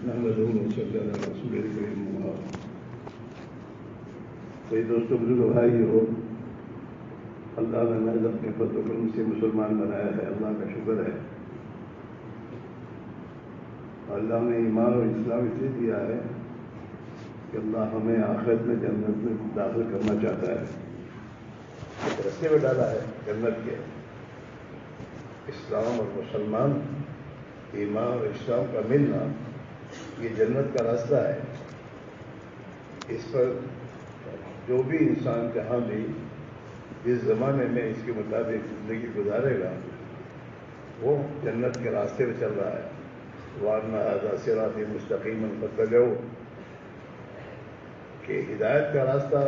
نحمدہ صلی اللہ رسول کریم کئی دوستوں بزرگ بھائی ہو، اللہ نے محض اپنے فضل و کرم سے مسلمان بنایا ہے، اللہ کا شکر ہے۔ اللہ نے ایمان اور اسلام اسے دیا ہے کہ اللہ ہمیں آخرت میں جنت میں داخل کرنا چاہتا ہے، ایک رستے میں ڈالا ہے جنت کے۔ اسلام اور مسلمان، ایمان اور اسلام کا ملنا یہ جنت کا راستہ ہے۔ اس پر جو بھی انسان جہاں بھی جس زمانے میں اس کے مطابق زندگی گزارے گا وہ جنت کے راستے پہ چل رہا ہے۔ وَأَنَّ هَذَا صِرَاطِي مُسْتَقِيمًا فَاتَّبِعُوهُ کہ ہدایت کا راستہ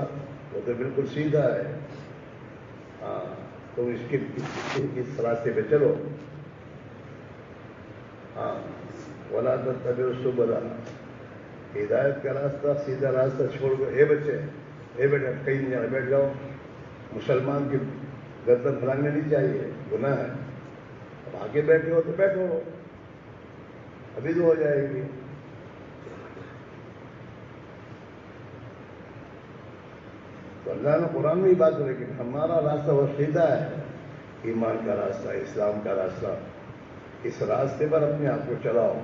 وہ تو بالکل سیدھا ہے، ہاں تم اس راستے پہ چلو۔ ہاں وَلَا تَتَّبِعُوا السُّبُلَ ہدایت کا راستہ سیدھا راستہ چھوڑ کر اے بچے، اے بیٹا کہیں نہیں جانا، بیٹھ جاؤ۔ مسلمان کی گردن پھلانگنا نہیں چاہیے، گناہ ہے۔ اب آگے بیٹھے ہو تو بیٹھو، ابھی تو ہو جائے گی۔ تو اللہ نے قرآن میں ہی بات ہے، لیکن ہمارا راستہ وہ سیدھا ہے، ایمان کا راستہ، اسلام کا راستہ۔ اس راستے پر اپنے آپ کو چلاؤ،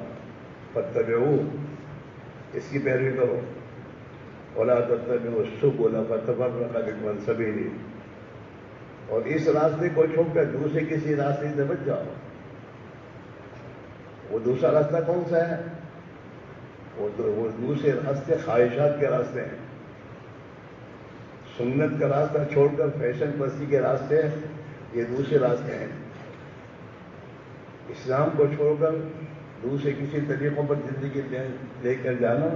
فاتبعوہ اس کی پیروی کرو۔ وَلَا تَتَّبِعُوا السُّبُلَ فَتَفَرَّقَ بِكُمْ عَنْ سَبِيلِهِ اور اس راستے کو چھوڑ کر دوسرے کسی راستے سے بچ جاؤ۔ وہ دوسرا راستہ کون سا ہے؟ وہ دوسرے راستے خواہشات کے راستے ہیں۔ سنت کا راستہ چھوڑ کر فیشن پرستی کے راستے یہ دوسرے راستے ہیں۔ اسلام کو چھوڑ کر دوسرے کسی طریقوں پر زندگی لے کر جانا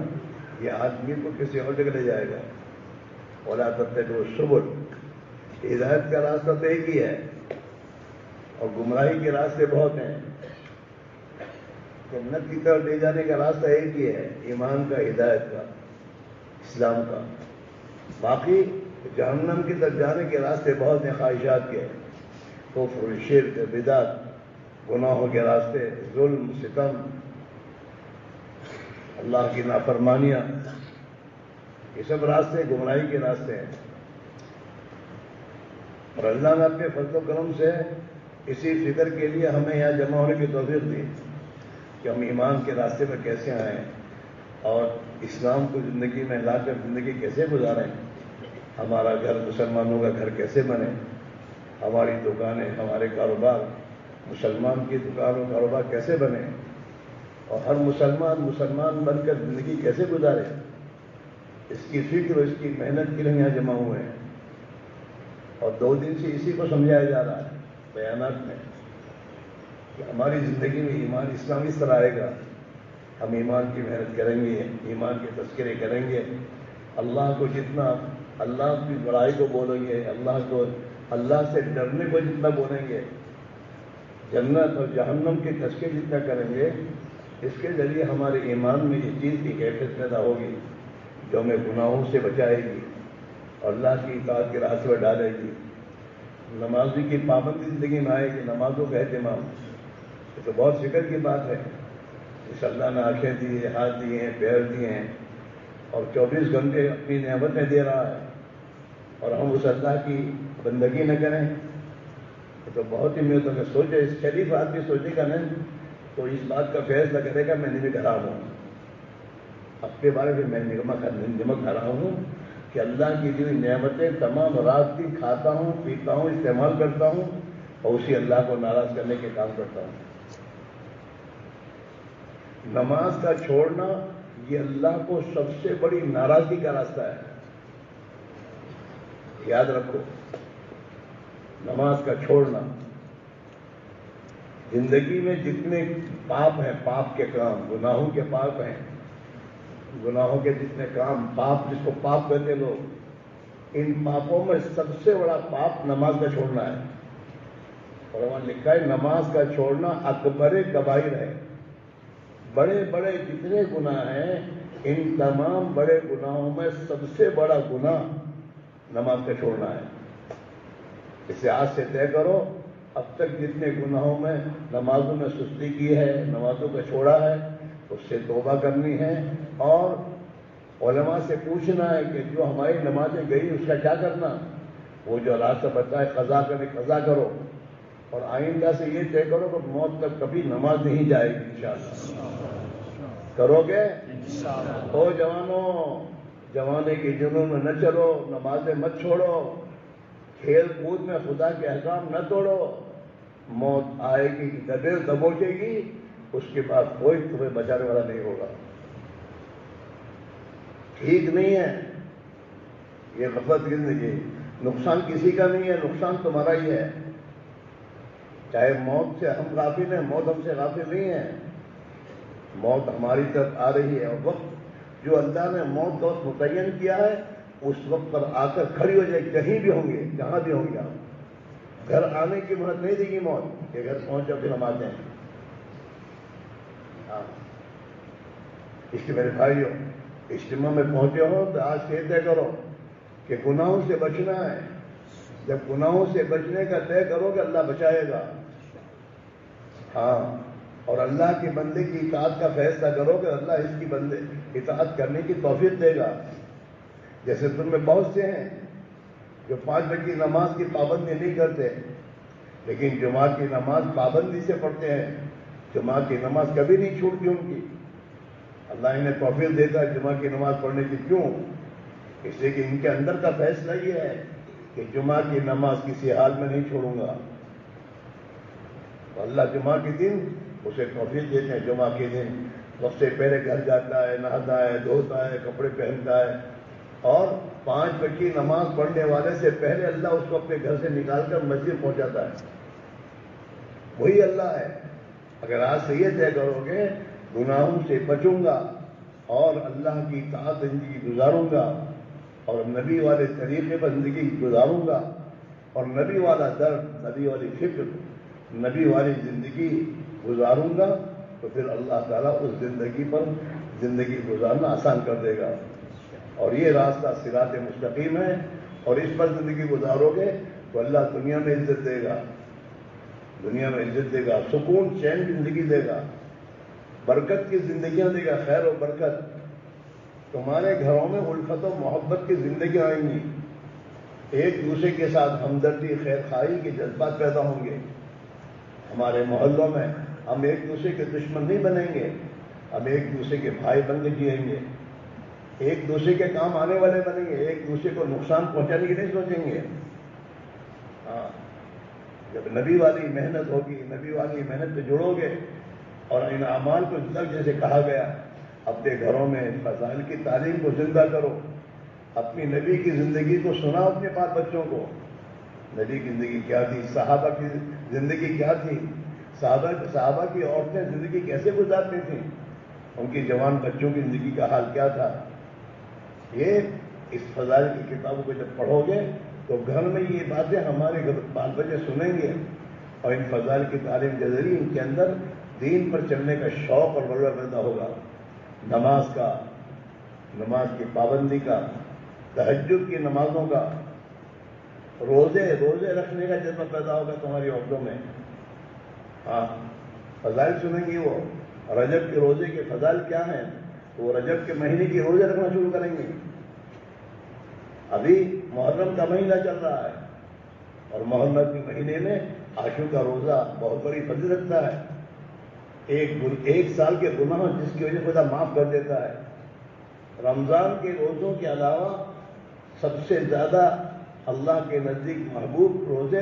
یہ آدمی کو کسی اور جگہ لے جائے گا۔ وَلَا تَتَّبِعُوا السُّبُلَ ہدایت کا راستہ تو ایک ہی ہے اور گمراہی کے راستے بہت ہیں۔ جنت کی طرف لے جانے کا راستہ ایک ہی ہے، ایمان کا، ہدایت کا، اسلام کا۔ باقی جہنم کی طرف جانے کے راستے بہت ہیں، خواہشات کے، کفر، شرک، بدعت، گناہوں کے راستے، ظلم، ستم، اللہ کی نافرمانیاں، یہ سب راستے گمراہی کے راستے ہیں۔ اور اللہ نے اپنے فضل و کرم سے اسی فکر کے لیے ہمیں یہاں جمع ہونے کی توفیق دی کہ ہم ایمان کے راستے پر کیسے آئیں اور اسلام کو زندگی میں لا کر زندگی کیسے گزاریں، ہمارا گھر مسلمانوں کا گھر کیسے بنے، ہماری دکانیں، ہمارے کاروبار مسلمان کی دکان و کاروبار کیسے بنے، اور ہر مسلمان بن کر زندگی کیسے گزارے، اس کی فکر اور اس کی محنت کے لیے یہاں جمع ہوئے ہیں۔ اور 2 دن سے اسی کو سمجھایا جا رہا ہے بیانات میں کہ ہماری زندگی میں ایمان اسلام اس طرح آئے گا، ہم ایمان کی محنت کریں گے، ایمان کے تذکرے کریں گے، اللہ کو جتنا، اللہ کی بڑائی کو بولیں گے، اللہ سے ڈرنے کو جتنا بولیں گے، جنت اور جہنم کے تذکرے جتنا کریں گے، اس کے ذریعے ہمارے ایمان میں اس چیز کی کیفیت پیدا ہوگی جو ہمیں گناہوں سے بچائے گی اور اللہ کی اطاعت کے راستے پر ڈالے گی۔ نمازی کی پابندی زندگی میں آئے گی، نمازوں کا اہتمام، یہ تو بہت فکر کی بات ہے۔ اس اللہ نے آنکھیں دی ہیں، ہاتھ دیے ہیں، پیر دیے ہیں اور 24 گھنٹے اپنی نعمتیں دے رہا ہے، اور ہم اس اللہ کی بندگی نہ کریں، یہ تو بہت ہی محنت ہے۔ سوچے، اس شریف آدمی سوچے گا نہیں تو اس بات کا فیصلہ کرے گا میں نمک حرام ہوں، اپنے بارے میں نمک حرام ہوں کہ اللہ کی دی ہوئی نعمتیں تمام رات دن کھاتا ہوں، پیتا ہوں، استعمال کرتا ہوں اور اسی اللہ کو ناراض کرنے کے کام کرتا ہوں۔ نماز کا چھوڑنا یہ اللہ کو سب سے بڑی ناراضگی کا راستہ ہے، یاد رکھو۔ نماز کا چھوڑنا، زندگی میں جتنے پاپ ہیں، پاپ کے کام، گناہوں کے پاپ ہیں، گناہوں کے جتنے کام، پاپ جس کو پاپ کہتے لوگ، ان پاپوں میں سب سے بڑا پاپ نماز کا چھوڑنا ہے۔ اور وہاں لکھا ہے نماز کا چھوڑنا اکبر کبائر ہے۔ بڑے بڑے جتنے گناہ ہیں، ان تمام بڑے گناہوں میں سب سے بڑا گناہ نماز کا چھوڑنا ہے۔ اسے آج سے طے کرو، اب تک جتنے گناہوں میں نمازوں میں سستی کی ہے، نمازوں کا چھوڑا ہے، اس سے توبہ کرنی ہے اور علماء سے پوچھنا ہے کہ جو ہماری نمازیں گئی اس کا کیا کرنا. وہ جو راستہ بتا ہے قضا کرو اور آئندہ سے یہ طے کرو کہ موت تک کبھی نماز نہیں جائے گی انشاءاللہ. کرو گے؟ او جوانوں، جوانے کے جنون میں نہ چلو، نمازیں مت چھوڑو، کھیل کود میں خدا کے احکام نہ توڑو. موت آئے گی، دبوچے گی، اس کے بعد کوئی تمہیں بچانے والا نہیں ہوگا. ٹھیک نہیں ہے یہ غفلت کی زندگی. نقصان کسی کا نہیں ہے، نقصان تمہارا ہی ہے. چاہے موت سے ہم غافل ہیں، موت ہم سے غافل نہیں ہے. موت ہماری طرف آ رہی ہے اور وقت جو اللہ نے موت کا وقت متعین کیا ہے اس وقت پر آ کر کھڑی ہو جائے. کہیں بھی ہوں گے، جہاں بھی ہوں گے آپ. گھر آنے کی مہلت نہیں دے گی موت کہ گھر پہنچو پھر ہم آتے ہیں. اس کے میرے بھائیوں، اجتماع میں پہنچے ہو تو آج سے طے کرو کہ گناہوں سے بچنا ہے. جب گناہوں سے بچنے کا طے کرو کہ اللہ بچائے گا. ہاں، اور اللہ کے بندے کی اطاعت کا فیصلہ کرو کہ اللہ اس کی بندے اطاعت کرنے کی توفیق دے گا. جیسے تم میں بہت سے ہیں جو 5 وقت کی نماز کی پابندی نہیں کرتے لیکن جمعہ کی نماز پابندی سے پڑھتے ہیں. جمعہ کی نماز کبھی نہیں چھوٹتی ان کی. اللہ انہیں توفیق دیتا ہے جمعہ کی نماز پڑھنے کی. کیوں؟ اس لیے کہ ان کے اندر کا فیصلہ یہ ہے کہ جمعہ کی نماز کسی حال میں نہیں چھوڑوں گا. تو اللہ جمعہ کے دن اسے توفیق دیتے ہیں. جمعہ کے دن وقت سے پہلے گھر جاتا ہے، نہاتا ہے، دھوتا ہے، کپڑے پہنتا ہے اور 5 وقت کی نماز پڑھنے والے سے پہلے اللہ اس کو اپنے گھر سے نکال کر مسجد پہنچاتا ہے. وہی اللہ ہے. اگر آج سے یہ طے کرو گے گناہوں سے بچوں گا اور اللہ کی اطاعت زندگی گزاروں گا اور نبی والے طریقے پر زندگی گزاروں گا اور نبی والا درد، نبی والی فکر، نبی والی زندگی گزاروں گا تو پھر اللہ تعالیٰ اس زندگی پر زندگی گزارنا آسان کر دے گا. اور یہ راستہ صراط مستقیم ہے اور اس پر زندگی گزارو گے تو اللہ دنیا میں عزت دے گا، دنیا میں عزت دے گا، سکون چین کی زندگی دے گا، برکت کی زندگیاں دے گا، خیر و برکت. تمہارے گھروں میں الفت و محبت کی زندگی آئیں گی. ایک دوسرے کے ساتھ ہمدردی، خیر خواہی کے جذبات پیدا ہوں گے. ہمارے محلوں میں ہم ایک دوسرے کے دشمن نہیں بنیں گے، ہم ایک دوسرے کے بھائی بن کے جئیں گے، ایک دوسرے کے کام آنے والے بنیں گے، ایک دوسرے کو نقصان پہنچانے کی نہیں سوچیں گے. ہاں، جب نبی والی محنت ہوگی، نبی والی محنت سے جڑو گے اور ان اعمال کو جیسے کہا گیا اپنے گھروں میں فضائل کی تعلیم کو زندہ کرو. اپنی نبی کی زندگی کو سناؤ اپنے پاس بچوں کو. نبی کی زندگی کیا تھی، صحابہ کی زندگی کیا تھی، صحابہ کی عورتیں زندگی کیسے گزارتی تھیں، ان کی جوان بچوں کی زندگی کا حال کیا تھا. یہ اس فضائل کی کتابوں کو جب پڑھو گے تو گھر میں یہ باتیں ہمارے بال بچے سنیں گے اور ان فضائل کی تعلیم کے ذریعے ان کے اندر دین پر چلنے کا شوق اور غلبہ پیدا ہوگا. نماز کا، نماز کی پابندی کا، تہجد کی نمازوں کا، روزے رکھنے کا جذبہ پیدا ہوگا تمہاری عورتوں میں. ہاں، فضائل سنیں گی وہ. رجب کے روزے کے فضائل کیا ہیں؟ وہ رجب کے مہینے کی روزے رکھنا شروع کریں گے. ابھی محرم کا مہینہ چل رہا ہے اور محرم کے مہینے میں عاشور کا روزہ بہت بڑی فضیلت رکھتا ہے. ایک سال کے گناہ جس کی وجہ سے خدا معاف کر دیتا ہے. رمضان کے روزوں کے علاوہ سب سے زیادہ اللہ کے نزدیک محبوب روزے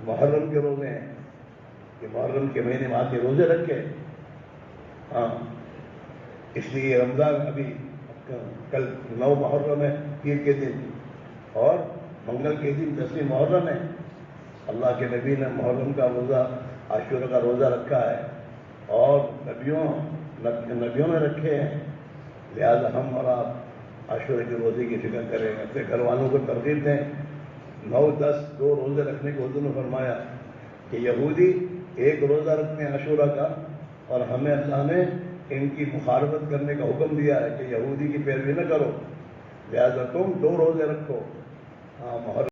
محرم کے روزے ہیں کہ محرم کے مہینے میں آتے روزے رکھے. ہاں، اس لیے رمضان ابھی کل 9 محرم ہے، پیر کے دن، اور منگل کے دن 10 محرم ہے. اللہ کے نبی نے محرم کا روزہ، عاشور کا روزہ رکھا ہے اور نبیوں نے رکھے ہیں. لہذا ہم اور آپ عاشور کے روزے کی فکر کریں، اپنے گھر والوں کو ترغیب دیں. 9، 10 2 روزے رکھنے کو حضور نے فرمایا کہ یہودی 1 روزہ رکھتے ہیں عاشور کا اور ہمیں اللہ نے ان کی مخالفت کرنے کا حکم دیا ہے کہ یہودی کی پیروی نہ کرو، لہذا تم 2 روزے رکھو. ہاں، محرم